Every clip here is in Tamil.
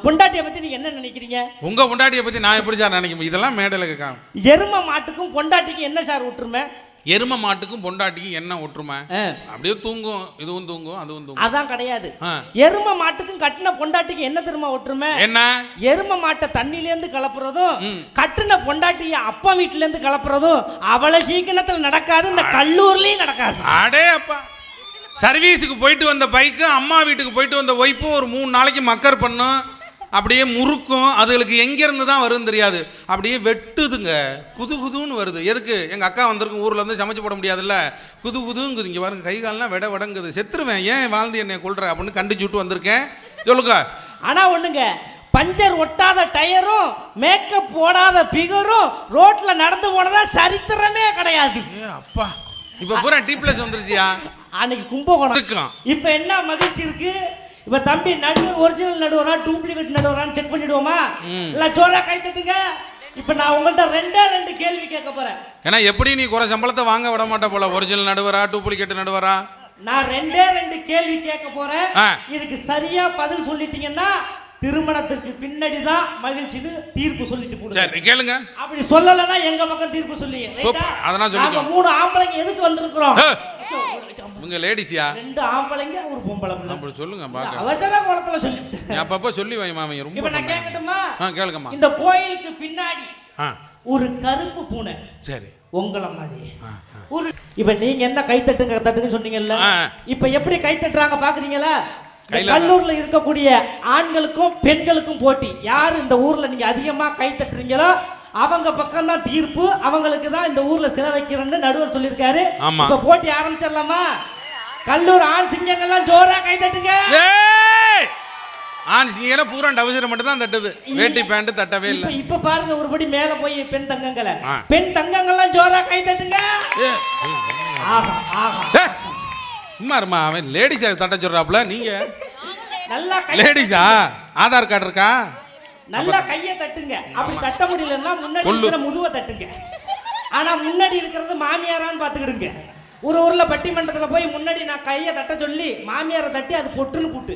பொண்டாட்டியை பத்தி நீங்க என்ன நினைக்கிறீங்க? உங்க பொண்டாட்டியை பத்தி நான் எப்படி சார் நினைக்கிறேன்? இதெல்லாம் மேடையில் கேட்காம. எரும மாட்டுக்கும் பொண்டாட்டிக்கும் என்ன சார் ஒற்றுமை? எரும மாட்டுக்கும் பொண்டாட்டிக்கும் என்ன ஒற்றுமை? அப்படியே தூங்கும், இதுவும் தூங்கும், அதுவும் தூங்கும். அதான் கிடையாது. எரும மாட்டுக்கும் கட்டின பொண்டாட்டிக்கு என்ன தெரியுமா ஒற்றுமை? என்ன? எரும மாட்டை தண்ணில இருந்து கலப்புறதும் கட்டின பொண்டாட்டிய அப்பா வீட்டுல இருந்து கலப்புறதும் அவ்வளவு சீக்கிரத்தில் நடக்காது. இந்த கல்லூர்லயும் நடக்காது. அடே அப்பா, சர்வீஸுக்கு போயிட்டு வந்த பைக்கு அம்மா வீட்டுக்கு போயிட்டு வந்த ஒய்ஃபும் ஒரு 3 நாளைக்கு மக்கர் பண்ணும், அப்படியே முறுக்கும். அதுகளுக்கு எங்கேருந்து தான் வரும்னு தெரியாது, அப்படியே வெட்டுதுங்க, குது குதுன்னு வருது. எதுக்கு? எங்கள் அக்கா வந்திருக்கும், ஊரில் வந்து சமைச்சு போட முடியாதுல்ல, குது குதுங்குது. இங்கே பாருங்க, கை காலெலாம் விடங்குது, செத்துருவேன், ஏன் வாழ்ந்து என்னை கொள்ற அப்படின்னு கண்டிச்சு விட்டு வந்திருக்கேன். சொல்லுங்க. ஆனால் ஒன்றுங்க, பஞ்சர் ஒட்டாத டயரும் மேக்கப் போடாத பிகரும் ரோட்டில் நடந்து போனதா சரித்திரமே கிடையாது. அப்பா, இப்போ பூரா டீப்ளஸ் வந்துருச்சியா? அன்னைக்கு கும்பகோணம் இருக்கான். இப்போ என்ன மகிழ்ச்சி இருக்கு? இப்ப தம்பி நடுவர் ஒரிஜினல் நடுவரா டூப்ளிகேட் நடுவரான்னு செக் பண்ணிடுவோமா? இல்ல ஜோரா கை தட்டுங்க. இப்ப நான் உங்கள்ட்ட ரெண்டு கேள்வி கேட்க போறேன். ஏன்னா எப்படி நீ குறை சம்பளத்தை வாங்க விட மாட்ட போல, ஒரிஜினல் நடுவரா டூப்ளிகேட் நடுவரா? நான் ரெண்டு கேள்வி கேட்க போறேன். இதுக்கு சரியா பதில் சொல்லிட்டீங்கன்னா திருமணத்துக்கு பின்னாடி தான் மகிழ்ச்சின்னு தீர்ப்பு சொல்லிட்டு போடுங்க. சரி கேளுங்க. அப்படி சொல்லலன்னா எங்க பக்கம் தீர்ப்பு சொல்லுங்க. அதனால சொல்லுங்க. 3 ஆம்பளைங்க எதுக்கு வந்திருக்கிறோம்? உங்க லேடிஸ்யா? 2 ஆம்பளைங்க ஒரு பொம்பளை பிள்ளை. அப்படி சொல்லுங்க பாக்க. அவசர கோலத்துல சொல்லிட்டு. அப்பப்ப சொல்லி வை மாமா. ரொம்ப. இப்போ நான் கேட்கட்டுமா? கேளுங்கம்மா. இந்த கோயிலுக்கு பின்னாடி ஒரு கருப்பு பூனை. சரி. உங்கள மாதிரி ஒரு இப்ப நீங்க என்ன கை தட்டுங்க சொன்னீங்கல்ல, இப்ப எப்படி கை தட்டுறாங்க பாக்குறீங்களா? கல்லூர்ல இருக்கக்கூடிய ஆண்களுக்கும் பெண்களுக்கும் போட்டி. யார் இந்த ஊர்ல நீங்க அதிகமா கை தட்டுறீங்களோ அவங்க பக்கம் தான் தீர்ப்பு, அவங்களுக்கு தான் இந்த ஊர்ல சில வைக்கிறேன்னு நடுவர் சொல்லியிருக்காரு. இப்ப போட்டி ஆரம்பிச்சிடலாமா? கல்லூர் ஆண் சிங்கங்கள்லாம் ஜோரா கை தட்டுங்க. ஆண் சிங்கம் பூரா டவுசர் மட்டும் தான் தட்டுது, வேட்டி பேண்ட் தட்டவே இல்லை. இப்ப பாருங்க, ஒருபடி மேல போய் பெண் தங்கங்களை, பெண் தங்கங்கள்லாம் ஜோரா கை தட்டுங்க. ஆஹா ஆஹா, சும்மா இருமா, அவன் லேடிஸா தட்ட சொல்றாப்ல. நீங்க நல்லா லேடிஸா? ஆதார் கார்டு இருக்கா? நல்லா கையை தட்டுங்க. அப்படி தட்ட முடியலன்னா முன்னாடி இருக்கிற முதுவை தட்டுங்க. ஆனா முன்னாடி இருக்கிறது மாமியாரான்னு பாத்துக்கிடுங்க. ஒரு ஊர்ல பட்டிமன்றத்துல போய் முன்னாடி நான் கையை தட்ட சொல்லி மாமியாரை தட்டி அது பொட்டுன்னு கூட்டு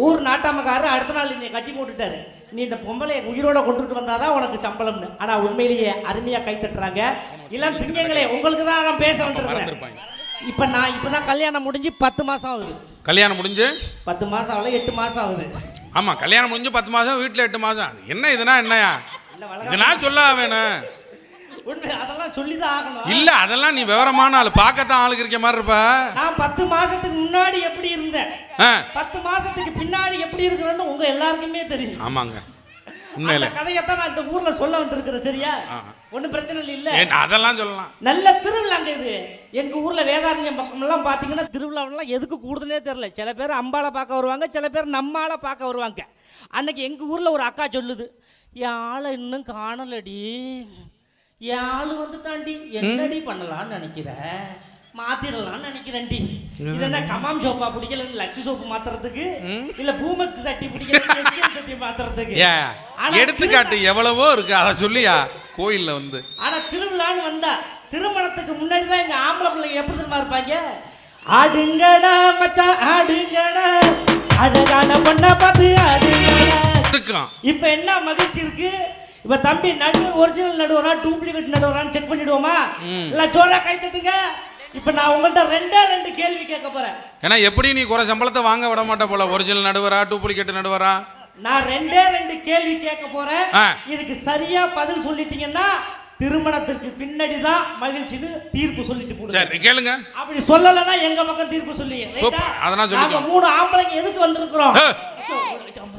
ஊர் நாட்டாமக்காரர் அடுத்த நாள் நீ கட்டி போட்டுட்டாரு, நீ இந்த பொம்பளையை உயிரோட கொண்டுட்டு வந்தாதான் உனக்கு சம்பளம்னு. ஆனா உண்மையிலேயே அருமையா கை தட்டுறாங்க. இளம் சிங்கங்களே, உங்களுக்கு தான் நான் பேச வந்திருக்கேன். இப்ப நான் இப்பதான் கல்யாணம் முடிஞ்சு 10 மாசம் ஆகுது. கல்யாணம் முடிஞ்சு 10 மாசம் ஆகல, 8 மாசம் ஆகுது. ஆமா, கல்யாணம் முடிஞ்சு 10 மாசம், வீட்டுல 8 மாசம். என்ன இதுனா என்னையா? இதெல்லாம் சொல்ல வேணும். உண்மை, அதெல்லாம் சொல்லிதான் ஆகணும். இல்ல, அதெல்லாம் நீ விவரமான ஆளு, பார்க்கத்தான் ஆளுக்கு இருக்க மாதிரி இருப்ப. நான் 10 மாசத்துக்கு முன்னாடி எப்படி இருந்தேன், 10 மாசத்துக்கு பின்னாடி எப்படி இருக்கிறேன்னு உங்க எல்லாருக்குமே தெரியும். ஆமாங்க, உண்மையில கதையத்தான் நான் இந்த ஊர்ல சொல்ல வந்திருக்கிறேன். சரியா? ஒன்னும் பிரச்சனை இல்ல, அதெல்லாம் சொல்லலாம். நல்ல திருவிழாங்க இது. எங்க ஊர்ல வேதாரண்யம் பக்கம் எல்லாம் பாத்தீங்கன்னா திருவிழாவெல்லாம் எதுக்கு கூடுதுன்னே தெரியல. சில பேர் அம்பாளை பார்க்க வருவாங்க, சில பேர் நம்மால பார்க்க வருவாங்க. அன்னைக்கு எங்க ஊர்ல ஒரு அக்கா சொல்லுது, என் ஆளை இன்னும் காணலடி, என் ஆளு வந்துட்டாண்டி, என்னடி பண்ணலான்னு நினைக்கிற, மாத்திடலாம்னு நினைக்கிறேன்டி. இது என்ன கமாம் சோப்பா பிடிக்கல, லக்ஸி சோப்பு மாத்துறதுக்கு, இல்ல பூமெக்ஸ் சட்டி பிடிக்கல சட்டி மாத்துறதுக்கு? எடுத்துக்காட்டு எவ்வளவோ இருக்கு, அதை சொல்லியா கோயில்ல வந்து. ஆனா திருவிழான்னு வந்தா திருமணத்துக்கு முன்னாடி தான் எங்க ஆம்பளை பிள்ளைங்க எப்படி தெரியுமா இருப்பாங்க? ஆடுங்கடா மச்சான் ஆடுங்கடா, அழகான பொண்ணை பார்த்து ஆடுங்கடா. இப்ப என்ன மகிழ்ச்சி இருக்கு? இப்ப தம்பி நடுவர் ஒரிஜினல் நடுவரா டூப்ளிகேட் நடுவரான்னு செக் பண்ணிடுவோமா? இல்ல ஜோரா கை தட்டுங்க. இப்ப நான் உங்கள்ட்ட ரெண்டு கேள்வி கேட்க போறேன். ஏன்னா எப்படி நீ குறை சம்பளத்தை வாங்க விட மாட்ட போல, ஒரிஜினல் நடுவரா டூப்ளிகேட் நடுவரா? நான் ரெண்டு கேள்வி கேட்க போறேன். இதுக்கு சரியா பதில் சொல்லிட்டீங்கன்னா திருமணத்துக்கு பின்னாடி தான் மகிழ்ச்சின்னு தீர்ப்பு சொல்லிட்டு போடுங்க. சரி கேளுங்க. அப்படி சொல்லலன்னா எங்க பக்கம் தீர்ப்பு சொல்லுங்க. அதனால சொல்லுங்க. 3 ஆம்பளைங்க எதுக்கு வந்திருக்கிறோம்?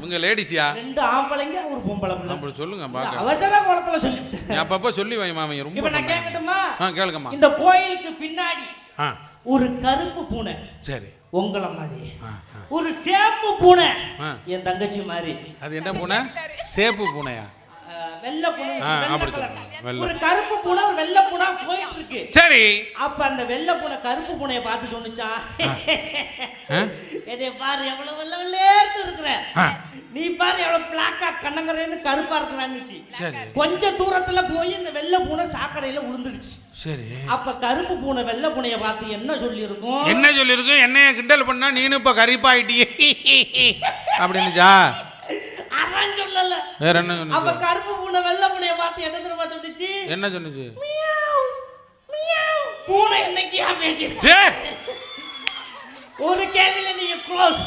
உங்க லேடிஸ்யா? 2 ஆம்பளைங்க ஒரு பொம்பளை பிள்ளை. அப்படி சொல்லுங்க பாக்க. அவசர கோலத்துல சொல்லிட்டு. அப்பப்ப சொல்லி வை மாமா. ரொம்ப. இப்போ நான் கேட்கட்டுமா? கேளுங்கம்மா. இந்த கோயிலுக்கு பின்னாடி ஒரு கருப்பு பூனை. சரி. உங்கள மாதிரி ஒரு சேப்பு பூனை, என் தங்கச்சி மாதிரி. அது என்ன பூனை? சேப்பு பூனையா? வெள்ளை பூனை. ஒரு கருப்பு பூனை ஒரு வெள்ளை பூனை போயிட்டு இருக்கு. சரி. அப்ப அந்த வெள்ளை பூனை கருப்பு பூனையை பார்த்து சொன்னுச்சா, என்னை பாரு எவ்வளவு வெள்ளை வெள்ளேர்ந்து இருக்கிற, நீ பாரு எவ்வளவு பிளாக்கா கண்ணங்கரைன்னு கருப்பா இருக்கிறான்னுச்சு. கொஞ்ச தூரத்துல போய் இந்த வெள்ளை பூனை சாக்கடையில விழுந்துடுச்சு. சரி. அப்ப கருப்பு பூனை வெள்ளை பூனைய பார்த்து என்ன சொல்லி இருக்கும்? என்னைய கிண்டல் பண்ணா நீனு இப்ப கருப்பாயிட்டியே அப்படின்னுச்சா? அரை நான் சொல்லல. வேற என்ன சொன்னீங்க? அப்ப கருப்பு பூனை வெள்ளை பூனைய பார்த்து என்ன தெரியுமா சொல்லுச்சு? என்ன சொன்னுச்சு? மியாவ் மியாவ். பூனை என்னைக்கியா பேசிச்சு? ஒரு கேள்வியில நீங்க க்ளோஸ்.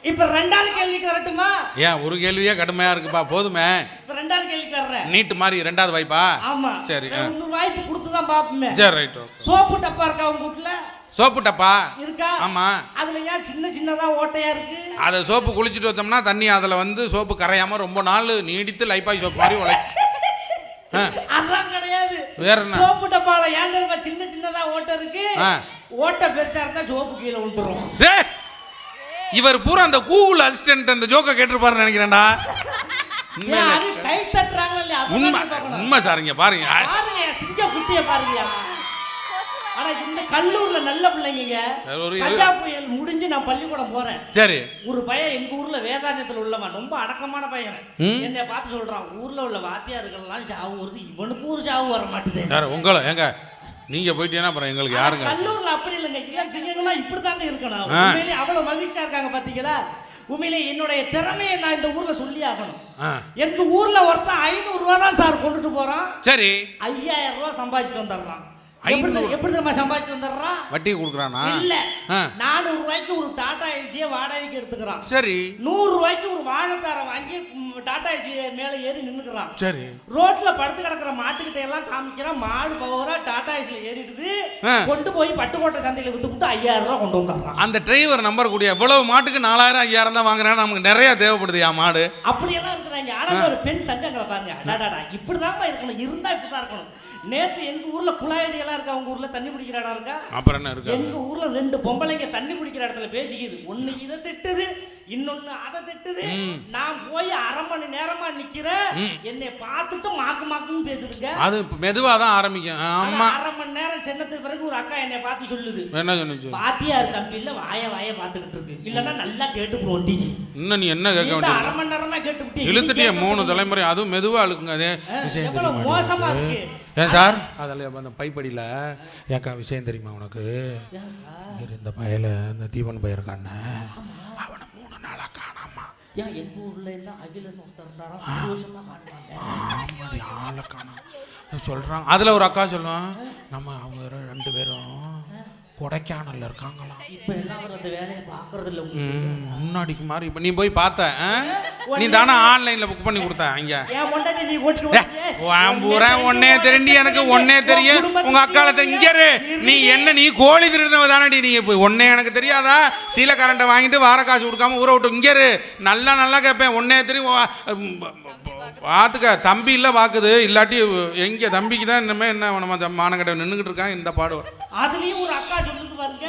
இப்ப ரெண்டாவது கேள்விக்கு வரட்டுமா? ஏன் ஒரு கேள்வியே கடுமையா இருக்குப்பா, போதுமே. இப்ப ரெண்டாவது கேள்விக்கு வர்றேன். நீட் மாதிரி ரெண்டாவது வாய்ப்பா? ஆமா. சரி, இன்னொரு வாய்ப்பு கொடுத்து தான் பாப்போமே. சரி, ரைட். சோப்பு டப்பா இருக்கா உங்க வீட்ல? சோப்பு டப்பா இருக்கா? ஆமா. அதுல ஏன் சின்ன சின்னதா ஓட்டையா இருக்கு? அத சோப்பு குளிச்சிட்டு வந்தோம்னா தண்ணி அதுல வந்து சோப்பு கரையாம ரொம்ப நாள் நீடித்து லைப்பாய் சோப்பு மாதிரி உழைக்கும். அதான் கிடையாது. வேற என்ன? சோப்பு டப்பால ஏன் தெரியுமா சின்ன சின்னதா ஓட்டை இருக்கு? ஓட்டை பெருசா இருந்தா சோப்பு கீழே விழுந்துரும். இவர் பூரா அந்த கூகுள் அசிஸ்டன்ட் அந்த ஜோக்க கேட்டிருப்பாருன்னு நினைக்கிறேன்டா. கை தட்டுறாங்களா இல்லையா? உண்மை சாருங்க, பாருங்க பாருங்க சிங்க குட்டிய பாருங்க. ஆனா இந்த கல்லூர்ல நல்ல பிள்ளைங்க. கஜா புயல் முடிஞ்சு நான் பள்ளிக்கூடம் போறேன். சரி. ஒரு பையன் எங்க ஊர்ல வேதாந்தத்துல உள்ளவன், ரொம்ப அடக்கமான பையன். என்னை பார்த்து சொல்றான், ஊர்ல உள்ள வாத்தியார்கள்லாம் சாவு வருது, இவனுக்கு ஒரு சாவு வர மாட்டேது. உங்களை ஏங்க நீங்க போயிட்டீங்கன்னா அப்புறம் எங்களுக்கு யாருங்க? கல்லூர்ல அப்படி இல்லைங்க. இளம் சிங்கங்கள்லாம் இப்படித்தாங்க இருக்கணும். உண்மையிலேயே அவ்வளவு மகிழ்ச்சியா இருக்காங்க பாத்தீங்களா? உண்மையிலேயே என்னுடைய திறமையை நான் இந்த ஊர்ல சொல்லி ஆகணும். எங்க ஊர்ல ஒருத்தன் 500 ரூபா தான் சார் கொண்டுட்டு போறான். சரி. 5000 ரூபா சம்பாதிச்சுட்டு வந்துடுறான். எப்படி நம்ம சம்பாதிச்சு வந்துடுறான்? வட்டி கொடுக்குறானா? இல்ல, 400 ரூபாய்க்கு ஒரு டாடா ஏசியை வாடகைக்கு எடுத்துக்கிறான். சரி. 100 ரூபாய்க்கு ஒரு வாழைத்தார வாங்கி டாடா ஏசி மேல ஏறி நின்னுக்கிறான். சரி. ரோட்ல படுத்து கிடக்குற மாட்டுக்கிட்ட எல்லாம் காமிக்கிறான். மாடு பவரா டாடா ஏசில ஏறிடுது. கொண்டு போய் பட்டுக்கோட்டை சந்தையில வித்துக்கிட்டு 5000 ரூபாய் கொண்டு வந்துடுறான். அந்த டிரைவர் நம்பர் கூடிய எவ்வளவு மாட்டுக்கு 4000 5000 தான் வாங்குறான். நமக்கு நிறைய தேவைப்படுது மாடு. அப்படியெல்லாம் இருக்குதாங்க. ஆனா ஒரு பெண் தங்கங்களை பாருங்க, டாடா இப்படிதான் இருக்கணும், இருந்தா இப்படிதான் இருக்கணும். நேத்து எங்க ஊர்ல குழாயடி எல்லாம் இருக்கா? உங்க ஊர்ல தண்ணி பிடிக்கிற இடம் இருக்கா? அப்புறம் என்ன இருக்கு? எங்க ஊர்ல 2 பொம்பளைங்க தண்ணி பிடிக்கிற இடத்துல பேசிக்குது. ஒண்ணு இதை திட்டுது, இன்னொன்னு அதை திட்டுது. நான் போய் 1/2 மணி நேரமா நிக்கிறேன். என்னை பார்த்துட்டு மாக்கு மாக்குன்னு பேசுதுங்க. அது மெதுவா தான் ஆரம்பிக்கும். ஆமா. 1/2 மணி நேரம் சென்னதுக்கு பிறகு ஒரு அக்கா என்னை பார்த்து சொல்லுது, என்ன சொன்னுச்சு? வாத்தியார் தம்பில வாய பார்த்துக்கிட்டு இருக்கு, இல்லன்னா நல்லா கேட்டு போண்டி. இன்னும் நீ என்ன கேட்க வேண்டிய? 1/2 மணி நேரமா கேட்டுவிட்டு இழுத்துட்டே 3 தலைமுறை. அதுவும் மெதுவா இழுக்குங்க. அதே எவ்வளவு மோசமா இருக்கு. ஏன் சார்? அதில் அந்த பைப்படியில் ஏக்கா விஷயம் தெரியுமா உனக்கு? இந்த பயல இந்த தீபன் பையன் இருக்கான்னு, அவனை 3 நாளாக காணாமா. ஏன் எங்கள் ஊரில் எல்லாம் அகிலன்னு ஒருத்தர் இருந்தாரா? 2 வருஷமா காணுவாங்க. ஆமாடி, ஆளை காணோம் சொல்கிறான். அதில் ஒரு அக்கா சொல்லுவான், நம்ம அவங்க 2 பேரும் கொடைக்கானல்ல இருக்காங்களாம். இப்போ எல்லாம் அந்த வேலையை பார்க்கறது இல்லை. முன்னாடிக்கு மாதிரி இப்போ நீ போய் பார்த்த, நீ தானே ஆன்லைனில் புக் பண்ணி கொடுத்த. இங்கே ஒன்னே தெரிஞ்சு எனக்கு ஒன்னே தெரியும். உங்க அக்காலத்தை இங்கே நீ என்ன, நீ கோழி திருடினவ தானடி நீ? இப்போ ஒன்னே எனக்கு தெரியாதா? சீலை கரண்ட்டை வாங்கிட்டு வார காசு கொடுக்காம ஊரை விட்டு இங்கே நல்லா நல்லா கேட்பேன். ஒன்னே தெரியும் பார்த்துக்க. தம்பி இல்லை பார்க்குது, இல்லாட்டி எங்கே தம்பிக்கு தான் இன்னமே என்ன நம்ம மானக்கட்டை நின்றுக்கிட்டு இருக்கான் இந்த பாடுவார். அதுலேயும் ஒரு அக்கா சொல்லுது பாருங்க,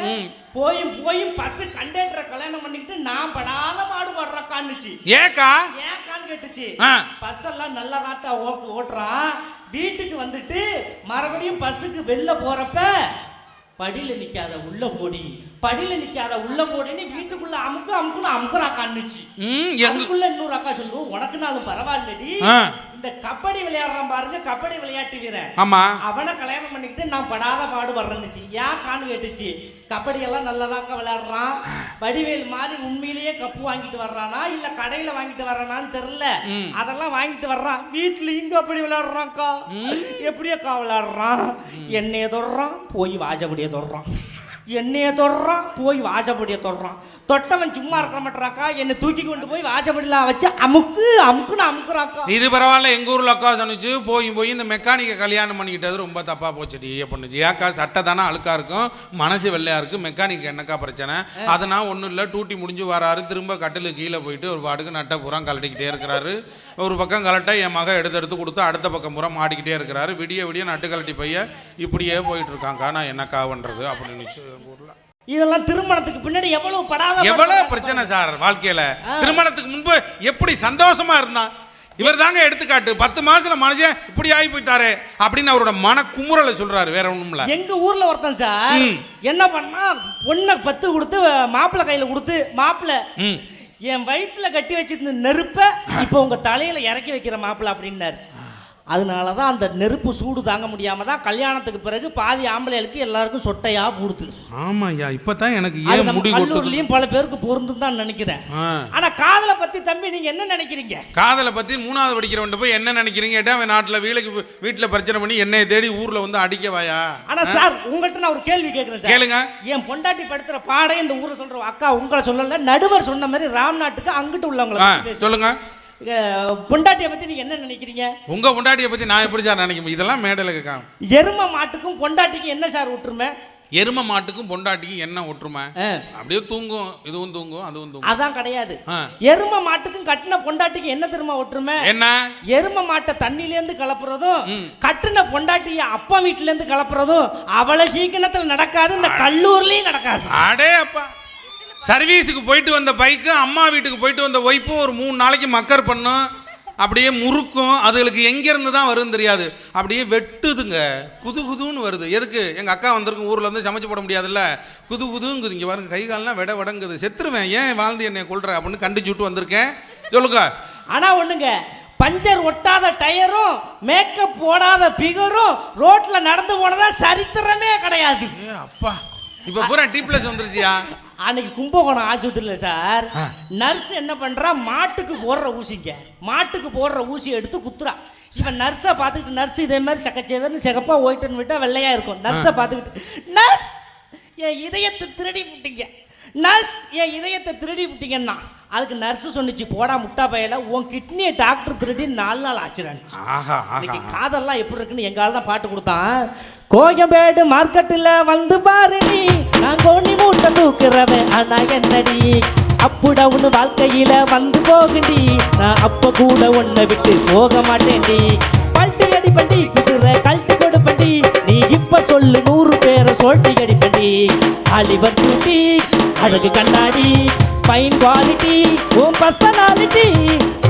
போயும் பஸ் கண்டக்டரை கல்யாணம் பண்ணிக்கிட்டு நான் படாத பாடுபடுறக்கான்னுச்சு. ஏக்கான்னு கேட்டுச்சு. பஸ் எல்லாம் நல்ல நாட்டா ஓட்டுறான். வீட்டுக்கு வந்துட்டு மறுபடியும் பஸ்ஸுக்கு வெளில போறப்ப படியில நிக்காத உள்ள போடி, படியில நிக்காத உள்ள போடின்னு வீட்டுக்குள்ள அமுக்குன்னு காணுச்சு. அதுக்குள்ள இன்னொரு அக்கா சொல்லுவோம், உனக்கு நாளும் பரவாயில்லடி, இந்த கபடி விளையாடுறான் பாருங்க, கபடி விளையாட்டு வீரன், ஆமா, அவனை கல்யாணம் பண்ணிக்கிட்டு நான் படாத பாடுபடுறேன்னுச்சு. ஏன் கான்னு கேட்டுச்சு. கபடி எல்லாம் நல்லதாக்கா விளையாடுறான், வடிவேல் மாதிரி உண்மையிலேயே கப்பு வாங்கிட்டு வர்றானா இல்ல கடையில வாங்கிட்டு வர்றானான்னு தெரியல. அதெல்லாம் வாங்கிட்டு வர்றான், வீட்டுலயும் கபடி விளையாடுறான்க்கா. எப்படியாக்கா விளையாடுறான்? என்னைய தொடுறான், போய் வாஜபடியை தொடுறான். என்னைய தொடுறான், போய் வாசப்படியை தொடுறான். தொட்டவன் சும்மா இருக்க மாட்டாக்கா, என்னை தூக்கி கொண்டு போய் வாசப்படியில் வச்சு அமுக்குன்னு அமுக்குறாக்கா. இது பரவாயில்ல. எங்கள் ஊரில் அக்கா சொன்னிச்சு, போய் இந்த மெக்கானிக்கை கல்யாணம் பண்ணிக்கிட்டது ரொம்ப தப்பாக போச்சுடி பண்ணுச்சு. ஏக்கா சட்டை தானே அழுக்காக இருக்கும், மனசு வெள்ளையாக இருக்குது, மெக்கானிக் என்னக்கா பிரச்சனை? அதனால் ஒன்றும் இல்லை, டூட்டி முடிஞ்சு வராரு, திரும்ப கட்டில் கீழே போயிட்டு ஒரு பாட்டுக்கு நட்டை பூரா கலட்டிக்கிட்டே இருக்கிறாரு. ஒரு பக்கம் கலட்டை என் மகன் எடுத்து கொடுத்து அடுத்த பக்கம் பூரா மாட்டிக்கிட்டே இருக்கிறாரு. விடிய நட்டு கலட்டி பைய இப்படியே போயிட்டு இருக்காங்க்கா. நான் என்னக்கா பண்ணுறது அப்படின்னு. இதெல்லாம் திருமணத்துக்கு பின்னாடி எவ்வளவு பிரச்சனை சார் வாழ்க்கையில. திருமணத்துக்கு முன்பு எப்படி சந்தோஷமா இருந்தான். இவர் தாங்க எடுத்துக்காட்டு. 10 மாசத்துல மனுஷன் இப்படி ஆகி போயிட்டாரு அப்படின்னு அவரோட மன குமுறலை சொல்றாரு. வேற ஒண்ணும் இல்ல. எங்க ஊர்ல ஒருத்தன் சார் என்ன பண்ணா, பொண்ணை 10 கொடுத்து மாப்பிள்ளை கையில கொடுத்து, மாப்பிள்ளை என் வயிற்றுல கட்டி வச்சிருந்த நெருப்ப இப்ப உங்க தலையில இறக்கி வைக்கிற மாப்பிள்ளை அப்படின்னாரு. அதனால தான் அந்த நெருப்பு சூடு தாங்க முடியாம தான் கல்யாணத்துக்கு பிறகு பாதி ஆம்பளைகளுக்கு எல்லாருக்கும் சொட்டையா போடுது. ஆமா ஐயா, இப்பதான் எனக்கு அது ஏன் நம்ம முடி கல்லூரிலையும் பல பேருக்கு பொருந்தும் தான் நினைக்கிறேன். ஆனா காதலை பத்தி தம்பி நீங்க என்ன நினைக்கிறீங்க? காதலை பத்தி 3வது படிக்கிறவன் போய் என்ன நினைக்கிறீங்க கேட்டா அவன் நாட்டுல வீட்டுல பிரச்சனை பண்ணி என்னைய தேடி ஊர்ல வந்து அடிக்கவாயா? ஆனா சார் உங்கள்கிட்ட நான் ஒரு கேள்வி கேட்கிறேன் சார். கேளுங்க. என் பொண்டாட்டி படுத்துற பாடை இந்த ஊரை சொல்ற அக்கா உங்களை சொல்லல, நடுவர் சொன்ன மாதிரி ராம்நாட்டுக்கு அங்கிட்டு உள்ளவங்களை சொல்லுங்க. பொண்டாட்டியை பத்தி நீங்க என்ன நினைக்கிறீங்க? உங்க பொண்டாட்டியை பத்தி நான் எப்படி சார் நினைக்கிறேன்? இதெல்லாம் மேடையில கேட்காம. எரும மாட்டுக்கும் பொண்டாட்டிக்கும் என்ன சார் ஒற்றுமை? எரும மாட்டுக்கும் பொண்டாட்டிக்கும் என்ன ஒற்றுமை? அப்படியே தூங்கும், இதுவும் தூங்கும் அதுவும் தூங்கும். அதான் கிடையாது. எரும மாட்டுக்கும் கட்டின பொண்டாட்டிக்கு என்ன தெரியுமா ஒற்றுமை? என்ன? எரும மாட்டை தண்ணில இருந்து கலப்புறதும் கட்டின பொண்டாட்டிய அப்பா வீட்டுல இருந்து கலப்புறதும் அவ்வளவு சீக்கிரத்துல நடக்காது, இந்த கல்லூரிலையும் நடக்காது. அடே அப்பா, சர்வீஸுக்கு போயிட்டு வந்த பைக்கு அம்மா வீட்டுக்கு போயிட்டு வந்த ஒய்ப்பும் ஒரு 3 நாளைக்கு மக்கர் பண்ணும், அப்படியே முறுக்கும். அதுகளுக்கு எங்கேருந்து தான் வரும்னு தெரியாது, அப்படியே வெட்டுதுங்க, குது குதுன்னு வருது. எதுக்கு? எங்கள் அக்கா வந்திருக்கும், ஊரில் வந்து சமைச்சு போட முடியாதுல்ல, குது குதுங்குது. இங்கே பாருங்க, கை கால்லாம் விடங்குது, செத்துருவேன், ஏன் வாழ்ந்து என்னை கொள்ற அப்படின்னு கண்டிச்சு விட்டு வந்திருக்கேன். சொல்லுங்க. ஆனால் ஒன்றுங்க, பஞ்சர் ஒட்டாத டயரும் மேக்கப் போடாத பிகரும் ரோட்ல நடந்து போனதா சரித்திரமே கிடையாது. அப்பா, இப்போ பூரா ++ வந்துருச்சியா? அன்னைக்கு கும்பகோணம் ஆஸ்பத்திரியில் சார் நர்ஸ் என்ன பண்ணுறா, மாட்டுக்கு போடுற ஊசியை எடுத்து குத்துறா. இவன் நர்ஸை பார்த்துக்கிட்டு, நர்ஸ் இதே மாதிரி சக்கச்சேவர்னு சிகப்பா ஒயிட்டுன்னு விட்டால் வெள்ளையாக இருக்கும். நர்ஸை பார்த்துக்கிட்டு, நர்ஸ் என் இதயத்தை திருடி விட்டீங்க, நர்ஸ் என் இதயத்தை திருடி விட்டீங்கன்னா. அதுக்கு நர்ஸு சொன்னிச்சு, போடா முட்டா பையில, உன் கிட்னியை டாக்டர் திருடி 4 நாள் ஆச்சுறான். இன்னைக்கு காதெல்லாம் எப்படி இருக்குன்னு எங்கால தான் பாட்டு கொடுத்தான். கோயம்பேடு மார்க்கெட்டில் வந்து பாரு நீ, நான் கோணி மூட்டை தூக்குறவன் ஆனா என்னடி, அப்புட ஒன்று வாழ்க்கையில வந்து போகுடி, நான் அப்ப கூட உன்னை விட்டு போக மாட்டேன்டி, பல்ட்டி அடிப்பண்டி பிசுற கல்ட்டு கொடுப்பண்டி, நீ இப்ப சொல்லு 100 பேரை சொல்ட்டி அடிப்பண்டி, அலிவர் பியூட்டி அழகு கண்ணாடி ஃபைன் குவாலிட்டி உன் பர்சனாலிட்டி,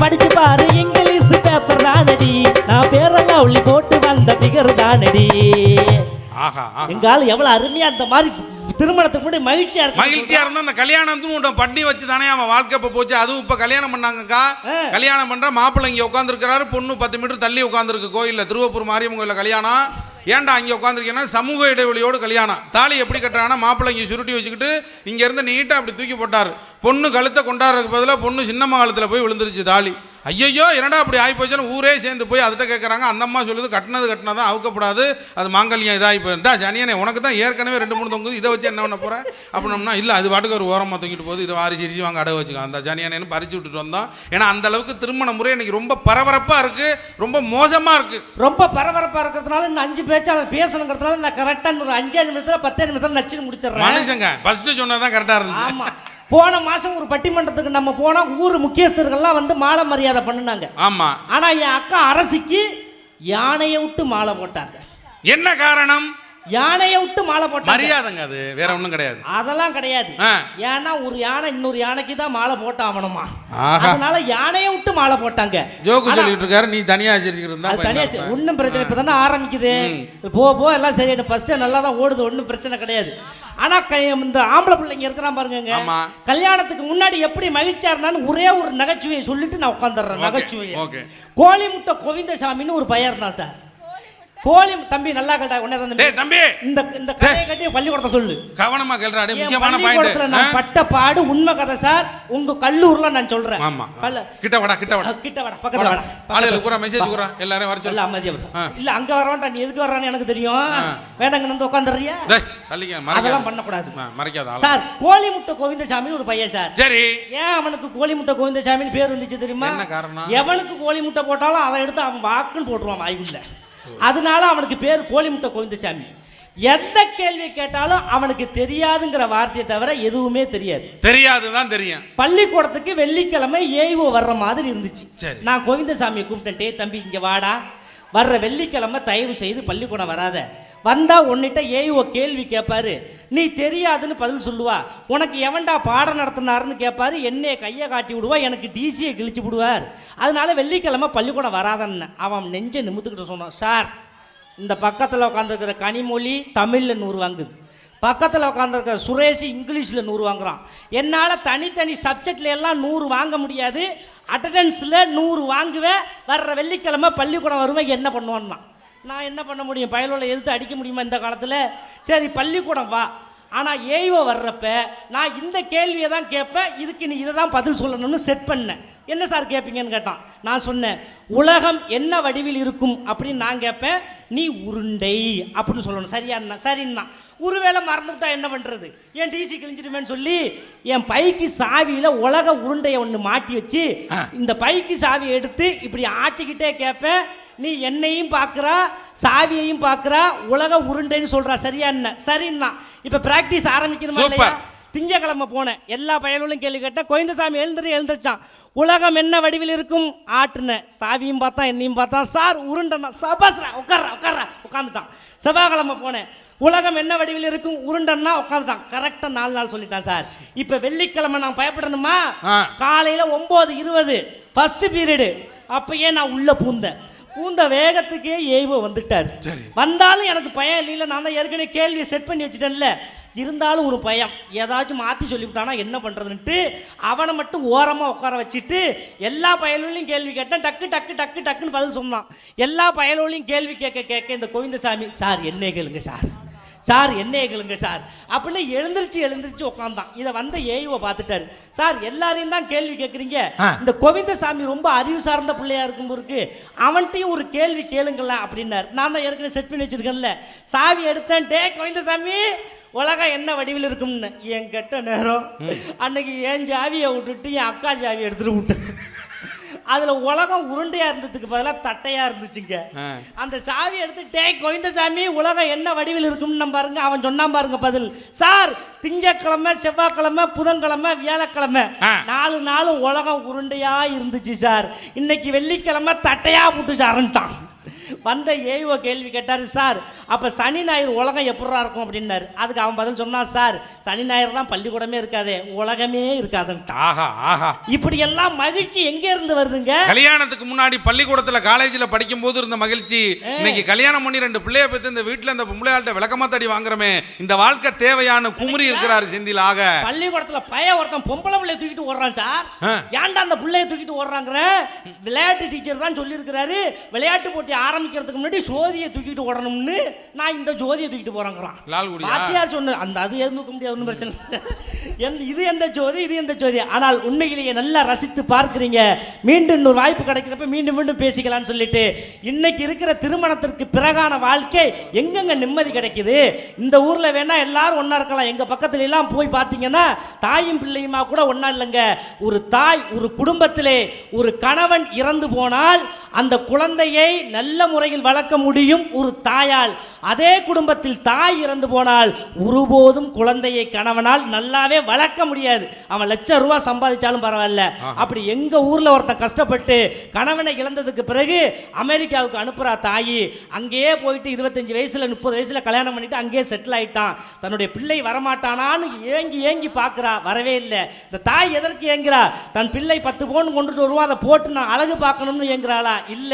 படிச்சு பாரு இங்கிலீஷ் பேப்பர் தானடி, நான் பேரெல்லாம் உள்ளி போட்டு வந்த பிகர் தானடி. எங்கால எவ்வளவு அருமையா அந்த மாதிரி திருமணத்துக்கு முன்னாடி மகிழ்ச்சியா இருந்தா அந்த கல்யாணம் பண்ணி வச்சு தானே அவன் வாழ்க்கை இப்ப போச்சு. அதுவும் இப்ப கல்யாணம் பண்ணாங்கக்கா, கல்யாணம் பண்ற மாப்பிள்ளை இங்க உட்கார்ந்து இருக்கிறாரு, பொண்ணு 10 மீட்டர் தள்ளி உட்கார்ந்துருக்கு கோயில்ல, திருவப்பூர் மாரியம்மன் கோயில்ல கல்யாணம். ஏன்டா இங்கே உட்காந்துருக்கேன்னா சமூக இடைவெளியோடு கல்யாணம். தாலி எப்படி கட்டுறாங்கன்னா, மாப்பிள்ளை இங்கே சுருட்டி வச்சுக்கிட்டு இங்கேருந்து நீட்டாக அப்படி தூக்கி போட்டார். பொண்ணு கழுத்தை கொண்டாடுறதுக்கு பதிலாக பொண்ணு சின்னம்மா காலத்தில் போய் விழுந்துருச்சு தாலி. ஐயோ என்னடா அப்படி ஆகி போச்சுன்னு ஊரே சேர்ந்து போய் அதுகிட்ட கேட்குறாங்க. அந்த அம்மா சொல்லுது, கட்டினதான் அவுக்கப்படாது, அது மாங்கல்யம் இதாகி போயிருந்தா சனியனே, உனக்கு தான் ஏற்கனவே 2-3 தொங்குது, இதை வச்சு என்ன பண்ண போகிறேன் அப்படின்னா, இல்லை அது பாட்டுக்கு ஒரு ஓரமாக தொங்கிட்டு போகுது, இதை வாரி சிரிச்சு வாங்க அடை வச்சுக்கோ அந்த சனியனேன்னு பறிச்சு விட்டுட்டு வந்தோம். ஏன்னா அந்த அளவுக்கு திருமண முறை இன்னைக்கு ரொம்ப பரபரப்பாக இருக்குது, ரொம்ப மோசமாக இருக்குது. ரொம்ப பரபரப்பாக இருக்கிறதுனால இந்த 5 பேச்சாளர் பேசணுங்கிறதுனால நான் கரெக்டாக ஒரு 5 நிமிஷத்தில் 10 நிமிஷத்தில் நச்சுன்னு முடிச்சிடுறேன். மனுஷங்க ஃபஸ்ட்டு சொன்னதான் கரெக்டாக இருந்துச்சு. ஆமாம், போன மாசம் ஒரு பட்டிமன்றத்துக்கு நம்ம போனால் ஊர் முக்கியஸ்தர்கள்லாம் வந்து மாலை மரியாதை பண்ணினாங்க. ஆமா, ஆனா என் அக்கா அரசிக்கு யானையை விட்டு மாலை போட்டாங்க. என்ன காரணம்? யானையை விட்டு மாலை போட்டாங்க. மரியாதைங்க, அது வேற ஒண்ணும் கிடையாது. அதெல்லாம் கிடையாது. ஏன்னா ஒரு யானை இன்னொரு யானைக்கு தான் மாலை போட்டு ஆகணுமா, அதனால யானையை விட்டு மாலை போட்டாங்க. ஜோக்கு சொல்லிட்டு இருக்காரு, நீ தனியா வச்சிருக்கிறதா? தனியா ஒன்றும் பிரச்சனை, இப்பதானே ஆரம்பிக்குது, போ எல்லாம் சரி, ஃபர்ஸ்ட் நல்லா தான் ஓடுது, ஒன்றும் பிரச்சனை கிடையாது. ஆனா இந்த ஆம்பளை பிள்ளைங்க இருக்கிறான் பாருங்க, கல்யாணத்துக்கு முன்னாடி எப்படி மகிழ்ச்சியா இருந்தான்னு ஒரே ஒரு நகைச்சுவையை சொல்லிட்டு நான் உட்காந்துடுறேன். நகைச்சுவை, கோழி முட்டை கோவிந்தசாமின்னு ஒரு பையன் இருந்தான் சார். கோழி தம்பி நல்லா கேட்டா உடனே தம்பி இந்த கதையை கட்டி பள்ளிக்கூடத்தை சொல்லு, கவனமா கேளுடா. முக்கியமான பாயிண்ட், நான் பட்ட பாடு உண்மை கதை சார், உங்க கல்லூர்ல நான் சொல்றேன். ஆமா, கிட்ட வாடா பக்கத்துல வாடா, ஆளுகளுக்கு பூரா மெசேஜ் குறா, எல்லாரும் வர சொல்லு. அமைதியா இல்ல, அங்க வர வேண்டாம், நீ எதுக்கு வர்றான்னு எனக்கு தெரியும், வேண்டாங்க வந்து உட்காந்துறியா? அதெல்லாம் பண்ணக்கூடாது, மறைக்காத சார். கோழி முட்டை கோவிந்தசாமின்னு ஒரு பையன் சார். சரி, ஏன் அவனுக்கு கோழி முட்டை கோவிந்தசாமின்னு பேர் வந்துச்சு தெரியுமா? என்ன காரணம்? எவனுக்கு கோழி முட்டை போட்டாலும் அதை எடுத்து அவன் வாக்குன்னு போட்டுருவான் வாய்க்குள்ள, அதனால அவனுக்கு பேர் கோழி முட்டை கோவிந்தசாமி. எந்த கேள்வி கேட்டாலும் அவனுக்கு தெரியாதுங்கிற வார்த்தையை தவிர எதுவுமே தெரியாதுதான் தெரியும். பள்ளிக்கூடத்துக்கு வெள்ளிக்கிழமை ஏய்வோ வர்ற மாதிரி இருந்துச்சு. நான் கோவிந்தசாமியை கூப்பிட்டேன், தம்பி இங்க வாடா, வர்ற வெள்ளிக்கிழமை தயவு செய்து பள்ளிக்கூடம் வராத, வந்தா உன்னிட்ட ஏய்வோ கேள்வி கேட்பாரு, நீ தெரியாதுன்னு பதில் சொல்லுவா, உனக்கு எவன்டா பாடம் நடத்தினாருன்னு கேட்பாரு, என்னைய கையை காட்டி விடுவா, எனக்கு டிசியை கிழிச்சு விடுவார், அதனால வெள்ளிக்கிழமை பள்ளிக்கூடம் வராதன்னு. அவன் நெஞ்சை நிமித்துக்கிட்டு சொன்னான், சார் இந்த பக்கத்தில் உட்காந்துருக்கிற கனிமொழி தமிழில் 100 வாங்குது, பக்கத்தில் உட்காந்துருக்க சுரேஷ் இங்கிலீஷில் 100 வாங்குறான். என்னால் தனித்தனி சப்ஜெக்டில் எல்லாம் 100 வாங்க முடியாது. அட்டண்டன்ஸில் 100 வாங்குவேன். வர்ற வெள்ளிக்கிழமை பள்ளிக்கூடம் வருவேன். என்ன பண்ணுவான்னா, நான் என்ன பண்ண முடியும்? பயலோல எதிர்த்து அடிக்க முடியுமா இந்த காலத்தில்? சரி பள்ளிக்கூடம் வா, ஆனால் ஏய்வோ வர்றப்ப நான் இந்த கேள்வியை தான் கேட்பேன். இதுக்கு நீ இதை தான் பதில் சொல்லணும்னு செட் பண்ணேன். என்ன சார் கேட்பீங்கன்னு கேட்டான். நான் சொன்னேன், உலகம் என்ன வடிவில் இருக்கும் அப்படின்னு நான் கேட்பேன், நீ உருண்டை அப்படின்னு சொல்லணும். சரியாண்ணா? சரிண்ணா. ஒருவேளை மறந்துவிட்டா என்ன பண்ணுறது? என் டிசி கிழிஞ்சிடுமேன்னு சொல்லி என் பைக்கு சாவியில் உலக உருண்டையை ஒன்று மாட்டி வச்சு இந்த பைக்கு சாவியை எடுத்து இப்படி ஆட்டிக்கிட்டே கேட்பேன். நீ என்னையும் பார்க்குறா, சாவியையும் பார்க்குறா, உலக உருண்டைன்னு சொல்கிறா. சரியாண்ணா? சரிண்ணா. இப்போ ப்ராக்டிஸ் ஆரம்பிக்கணுமா இல்லையா? திங்கக்கிழமை போனேன். எல்லா பயனும் கேள்வி கேட்டேன். கோவிந்தசாமி எழுந்திரிச்சான். உலகம் என்ன வடிவில் இருக்கும் ஆட்டுனேன். சாவியும் பார்த்தான், என்னையும் பார்த்தான். சார் உருண்டனா. சபாஸ்ரா உட்காந்துட்டான். செவ்வாய்க்கிழமை போனேன். உலகம் என்ன வடிவில் இருக்கும் உருண்டன்னா உட்காந்துட்டான். கரெக்டாக 4 நாள் சொல்லிட்டான் சார். இப்போ வெள்ளிக்கிழமை நான் பயப்படணுமா? காலையில் 9:20 ஃபர்ஸ்ட் பீரியடு. அப்பயே நான் உள்ள பூந்த வேகத்துக்கே ஏய்வோ வந்துட்டார். வந்தாலும் எனக்கு பயம் இல்லை. நான் தான் ஏற்கனவே கேள்வியை செட் பண்ணி வச்சுட்டேன்ல. இருந்தாலும் ஒரு பயம், ஏதாச்சும் மாற்றி சொல்லிவிட்டானா என்ன பண்ணுறதுன்ட்டு அவனை மட்டும் ஓரமாக உட்கார வச்சுட்டு எல்லா பயலோலையும் கேள்வி கேட்டேன். டக்குன்னு பதில் சொன்னான். எல்லா பயலோலையும் கேள்வி கேட்க இந்த கோவிந்தசாமி, சார் என்னைய கேளுங்க சார் என்னைய கேளுங்க சார் அப்படின்னு எழுந்திரிச்சு உட்காந்தான். இதை வந்த ஏய்வோ பார்த்துட்டாரு. சார் எல்லாரையும் தான் கேள்வி கேட்குறீங்க, இந்த கோவிந்தசாமி ரொம்ப அறிவு சார்ந்த பிள்ளையா இருக்கும்போது அவன்கிட்டையும் ஒரு கேள்வி கேளுங்களேன் அப்படின்னாரு. நான் தான் ஏற்கனவே செட் பண்ணி வச்சிருக்கேன்ல. சாவி எடுத்தேன். டே கோவிந்தசாமி, உலகம் என்ன வடிவில் இருக்கும்னு. என் கெட்ட நேரம் அன்னைக்கு என் சாவியை விட்டுட்டு என் அக்கா சாவியை எடுத்துட்டு விட்டேன். அதில் உலகம் உருண்டையாக இருந்ததுக்கு பதிலாக தட்டையாக இருந்துச்சுங்க. அந்த சாவி எடுத்து டே கோவிந்தசாமி உலகம் என்ன வடிவில் இருக்கும்னு பாருங்க. அவன் சொன்னான் பாருங்க பதில். சார் திங்கக்கிழமை, செவ்வாய்க்கிழமை, புதன்கிழமை, வியாழக்கிழமை 4 நாளும் உலகம் உருண்டையாக இருந்துச்சு சார். இன்னைக்கு வெள்ளிக்கிழமை தட்டையாக விட்டு சாருன்ட்டான். வந்த ஏய்வோ கேள்வி கேட்டார். சார் அப்போ சனி ஞாயிறு உலகம் எப்படா இருக்கும் அப்படின்னாரு. அதுக்கு அவன் பதில் சொன்னான், சார் சனி ஞாயிறு தான் பள்ளிக்கூடமே இருக்காதே, உலகமே இருக்காதுன்ட்டு. இப்படி எல்லாம் மகிழ்ச்சி எங்கே இருந்து வருதுங்க? கல்யாணத்துக்கு முன்னாடி பள்ளிக்கூடத்தில் காலேஜில் படிக்கும் போது இருந்த மகிழ்ச்சி இன்னைக்கு கல்யாணம் பண்ணி 2 பிள்ளைய பற்றி இந்த வீட்டில் இந்த பிள்ளையாள்கிட்ட விளக்கமா தடி வாங்குறமே, இந்த வாழ்க்கை தேவையான குமுறி இருக்கிறாரு செந்திலாக. பள்ளிக்கூடத்தில் பையன் ஒருத்தன் பொம்பளை பிள்ளைய தூக்கிட்டு ஓடுறான் சார். ஏன்டா அந்த பிள்ளைய தூக்கிட்டு ஓடுறாங்கிற? விளையாட்டு டீச்சர் தான் சொல்லியிருக்கிறாரு, விளையாட்டு போட்டி ஆரம்பிக்கிறதுக்கு முன்னாடி ஜோதியை தூக்கிட்டு ஓடணும்னு. நான் இந்த ஜோதியை தூக்கிட்டு போறேங்கிறான். வாத்தியார் சொன்னது அந்த அது எதுவும் முடியாது, ஒன்றும் பிரச்சனை இல்லை. இது எந்த ஜோதி, இது எந்த ஜோதி. ஆனால் உண்மையிலேயே நல்லா ரசித்து பார்க்குறீங்க. மீண்டும் இன்னொரு வாய்ப்பு கிடைக்கிறப்ப மீண்டும் பேசிக்கலாம்னு சொல்லிட்டு இன்னைக்கு இருக்கிற திருமணத்திற்கு பிறகான வாழ்க்கை எங்கெங்க நிம்மதி கிடைக்குது? இந்த ஊரில் வேணா எல்லாரும் ஒன்றா இருக்கலாம். எங்கள் பக்கத்துல எல்லாம் போய் பார்த்தீங்கன்னா தாயும் பிள்ளையுமா கூட ஒன்றா இல்லைங்க. ஒரு தாய், ஒரு குடும்பத்திலே ஒரு கணவன் இறந்து போனால் அந்த குழந்தையை நல்ல முறையில் வளர்க்க முடியும் ஒரு தாயால். அதே குடும்பத்தில் தாய் இறந்து போனால் ஒருபோதும் குழந்தையை கணவனால் நல்லாவே வளர்க்க முடியாது. அவன் லட்சம் ரூபா சம்பாதிச்சாலும் பரவாயில்ல. அப்படி எங்க ஊர்ல ஒருத்தன் கஷ்டப்பட்டு கணவனை இழந்ததுக்கு பிறகு அமெரிக்காவுக்கு அனுப்புறா தாயி. அங்கேயே போயிட்டு 25 வயசுல 30 வயசுல கல்யாணம் பண்ணிட்டு அங்கேயே செட்டில் ஆயிட்டான். தன்னுடைய பிள்ளை வரமாட்டானான்னு ஏங்கி பார்க்கிறா, வரவே இல்லை. இந்த தாய் எதற்கு ஏங்குறா? தன் பிள்ளை 10 பவுன் கொண்டுட்டு வருவான், அதை போட்டு நான் அழகு பார்க்கணும்னு ஏங்குறாளா? இல்ல.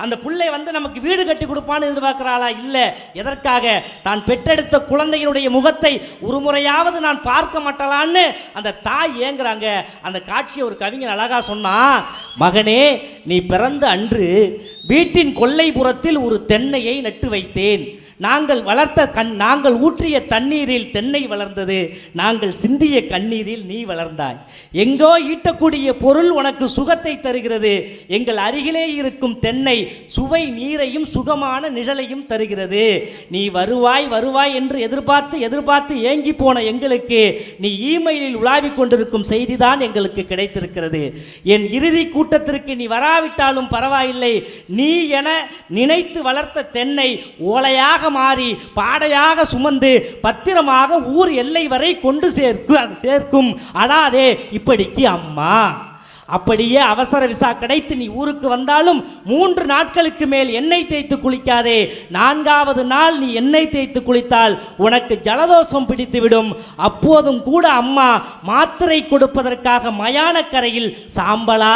அந்த பிள்ளை நமக்கு வீடு கட்டி கொடுப்பான்னு எதிர்பார்க்கிறாளா? இல்ல. எதற்காக? தான் பெற்றெடுத்த குழந்தையினுடைய முகத்தை ஒரு முறையாவது நான் பார்க்க மாட்டலான்னு அந்த தாய் ஏங்குறாங்க. அந்த காட்சியை ஒரு கவிஞர் அழகா சொன்னா, மகனே நீ பிறந்த அன்று வீட்டின் கொல்லைப்புறத்தில் ஒரு தென்னையை நட்டு வைத்தேன். நாங்கள் ஊற்றிய தண்ணீரில் தென்னை வளர்ந்தது, நாங்கள் சிந்திய கண்ணீரில் நீ வளர்ந்தாய். எங்கோ ஈட்டக்கூடிய பொருள் உனக்கு சுகத்தை தருகிறது, எங்கள் அருகிலே இருக்கும் தென்னை சுவை நீரையும் சுகமான நிழலையும் தருகிறது. நீ வருவாய் என்று எதிர்பார்த்து ஏங்கி போன எங்களுக்கு நீ இமெயிலில் உலாவிக் கொண்டிருக்கும் செய்திதான் எங்களுக்கு கிடைத்திருக்கிறது. என் இறுதி கூட்டத்திற்கு நீ வராவிட்டாலும் பரவாயில்லை, நீ என நினைத்து வளர்த்த தென்னை ஓலையாக மாறி பாடையாக சுமந்து பத்திரமாக ஊர் எல்லை வரை கொண்டு சேர்க்கும். அடாதே இப்படிக்கு அம்மா. அப்படியே அவசர விசா கிடைத்து நீ ஊருக்கு வந்தாலும் 3 நாட்களுக்கு மேல் எண்ணெய் தேய்த்து குளிக்காதே. 4வது நாள் நீ எண்ணெய் தேய்த்து குளித்தால் உனக்கு ஜலதோஷம் பிடித்துவிடும். அப்போதும் கூட அம்மா மாத்திரை கொடுப்பதற்காக மயானக்கரையில் சாம்பலா